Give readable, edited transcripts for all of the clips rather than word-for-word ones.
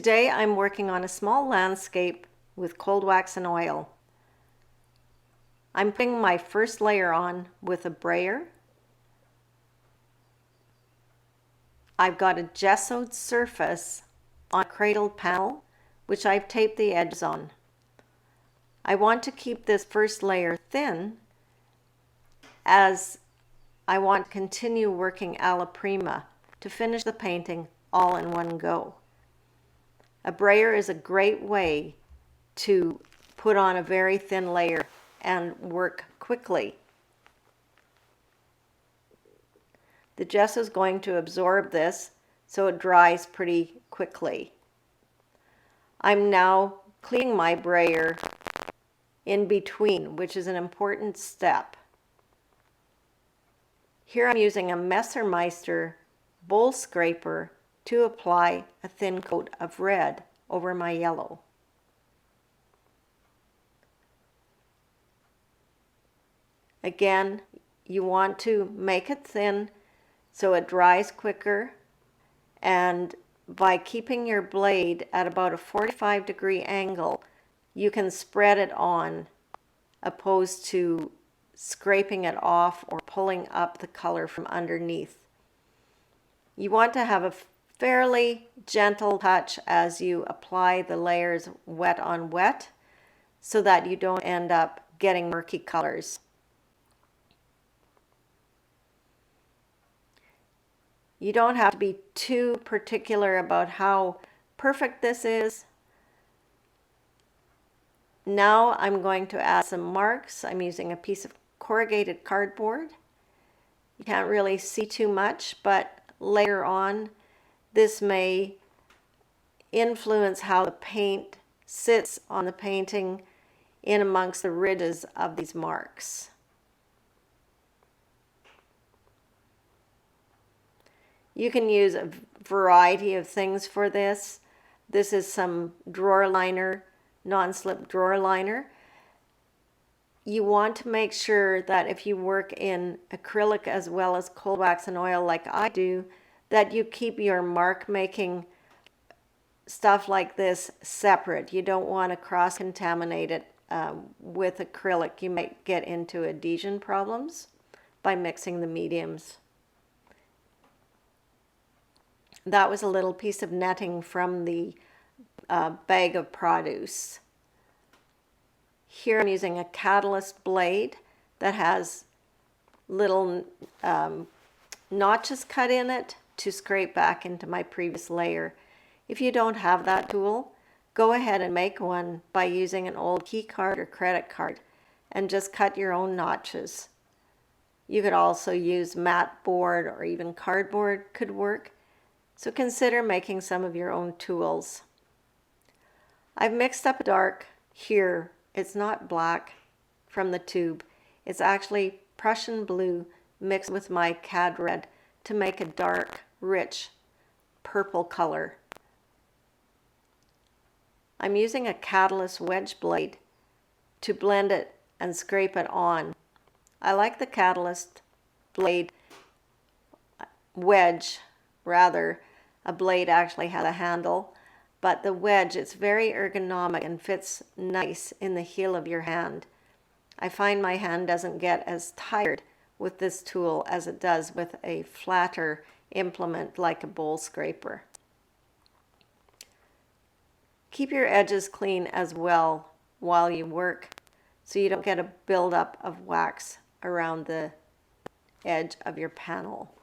Today I'm working on a small landscape with cold wax and oil. I'm putting my first layer on with a brayer. I've got a gessoed surface on a cradled panel, which I've taped the edges on. I want to keep this first layer thin as I want to continue working alla prima to finish the painting all in one go. A brayer is a great way to put on a very thin layer and work quickly. The gesso is going to absorb this so it dries pretty quickly. I'm now cleaning my brayer in between, which is an important step. Here I'm using a Messermeister bowl scraper to apply a thin coat of red over my yellow. Again, you want to make it thin so it dries quicker, and by keeping your blade at about a 45-degree angle, you can spread it on opposed to scraping it off or pulling up the color from underneath. You want to have a fairly gentle touch as you apply the layers wet on wet so that you don't end up getting murky colors. You don't have to be too particular about how perfect this is. Now I'm going to add some marks. I'm using a piece of corrugated cardboard. You can't really see too much, but later on this may influence how the paint sits on the painting in amongst the ridges of these marks. You can use a variety of things for this. This is some drawer liner, non-slip drawer liner. You want to make sure that if you work in acrylic as well as cold wax and oil like I do, that you keep your mark making stuff like this separate. You don't want to cross-contaminate it with acrylic. You might get into adhesion problems by mixing the mediums. That was a little piece of netting from the bag of produce. Here I'm using a catalyst blade that has little notches cut in it to scrape back into my previous layer. If you don't have that tool, go ahead and make one by using an old key card or credit card and just cut your own notches. You could also use mat board or even cardboard could work. So consider making some of your own tools. I've mixed up a dark here. It's not black from the tube. It's actually Prussian blue mixed with my cad red to make a dark, rich purple color. I'm using a catalyst wedge blade to blend it and scrape it on. I like the catalyst blade wedge rather. A blade actually has a handle, but the wedge, it's very ergonomic and fits nice in the heel of your hand. I find my hand doesn't get as tired with this tool as it does with a flatter implement like a bowl scraper. Keep your edges clean as well while you work so you don't get a buildup of wax around the edge of your panel.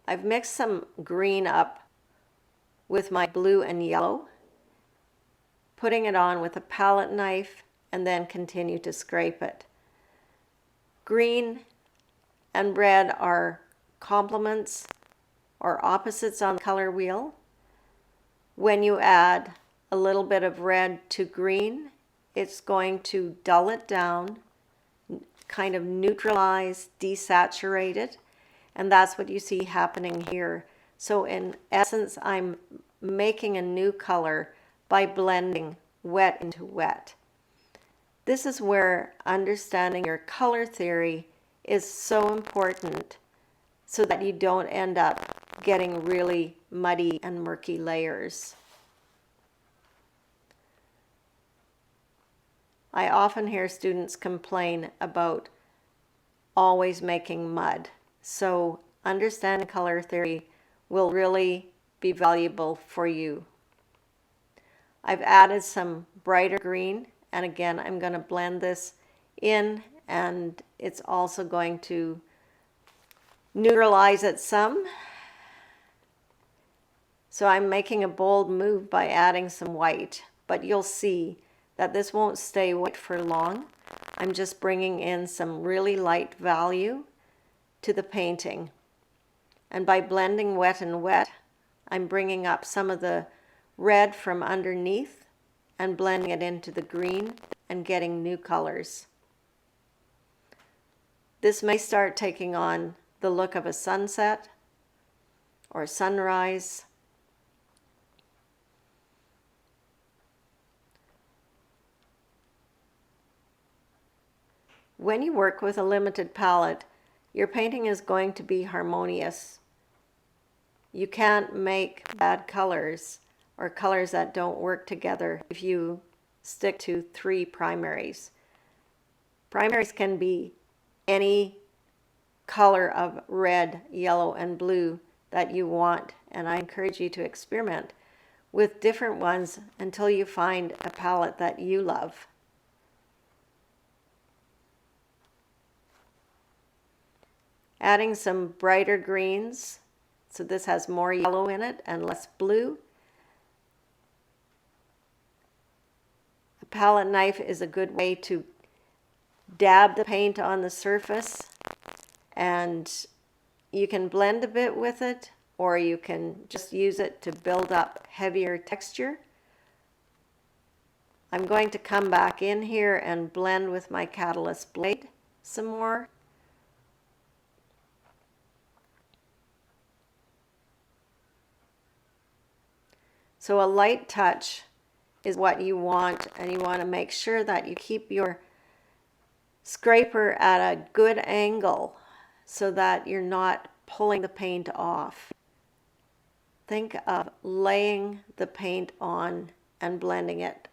I've mixed some green up with my blue and yellow, putting it on with a palette knife and then continue to scrape it. Green and red are complements or opposites on the color wheel. When you add a little bit of red to green, it's going to dull it down, kind of neutralize, desaturate it. And that's what you see happening here. So in essence, I'm making a new color by blending wet into wet. This is where understanding your color theory is so important so that you don't end up getting really muddy and murky layers. I often hear students complain about always making mud. So understanding color theory will really be valuable for you. I've added some brighter green, and again, I'm going to blend this in, and it's also going to neutralize it some. So I'm making a bold move by adding some white, but you'll see that this won't stay white for long. I'm just bringing in some really light value to the painting. And by blending wet and wet, I'm bringing up some of the red from underneath and blending it into the green and getting new colors. This may start taking on the look of a sunset or sunrise. When you work with a limited palette, your painting is going to be harmonious. You can't make bad colors or colors that don't work together if you stick to 3 primaries. Primaries can be any color of red, yellow, and blue that you want, and I encourage you to experiment with different ones until you find a palette that you love. Adding some brighter greens, so this has more yellow in it and less blue. A palette knife is a good way to dab the paint on the surface, and you can blend a bit with it, or you can just use it to build up heavier texture. I'm going to come back in here and blend with my catalyst blade some more. So a light touch is what you want, and you want to make sure that you keep your scraper at a good angle so that you're not pulling the paint off. Think of laying the paint on and blending it.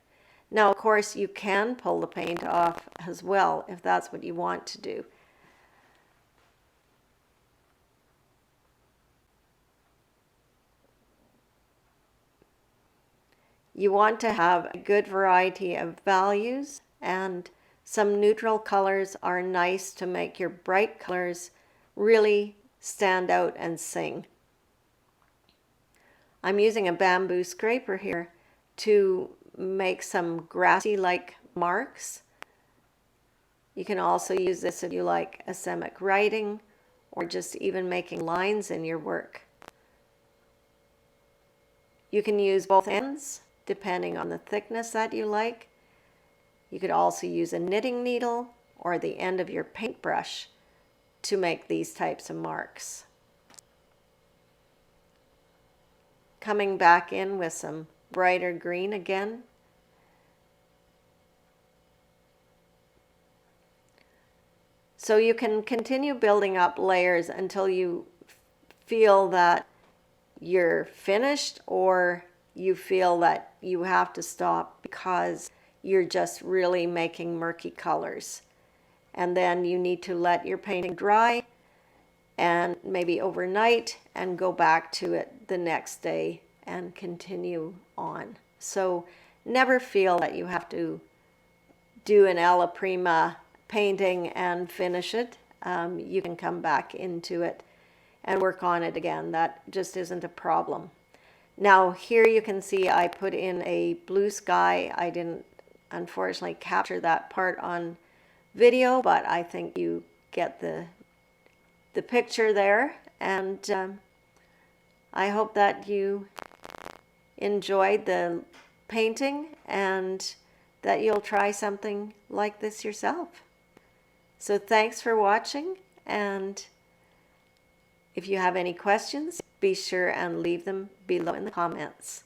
Now, of course, you can pull the paint off as well if that's what you want to do. You want to have a good variety of values, and some neutral colors are nice to make your bright colors really stand out and sing. I'm using a bamboo scraper here to make some grassy-like marks. You can also use this if you like asemic writing or just even making lines in your work. You can use both ends depending on the thickness that you like. You could also use a knitting needle or the end of your paintbrush to make these types of marks. Coming back in with some brighter green again. So you can continue building up layers until you feel that you're finished, or you feel that you have to stop because you're just really making murky colors. And then you need to let your painting dry and maybe overnight and go back to it the next day and continue on. So never feel that you have to do an Alla prima painting and finish it. You can come back into it and work on it again. That just isn't a problem. Now here you can see I put in a blue sky. I didn't unfortunately capture that part on video, but I think you get the picture there, and I hope that you enjoyed the painting and that you'll try something like this yourself. So thanks for watching, and if you have any questions, be sure and leave them below in the comments.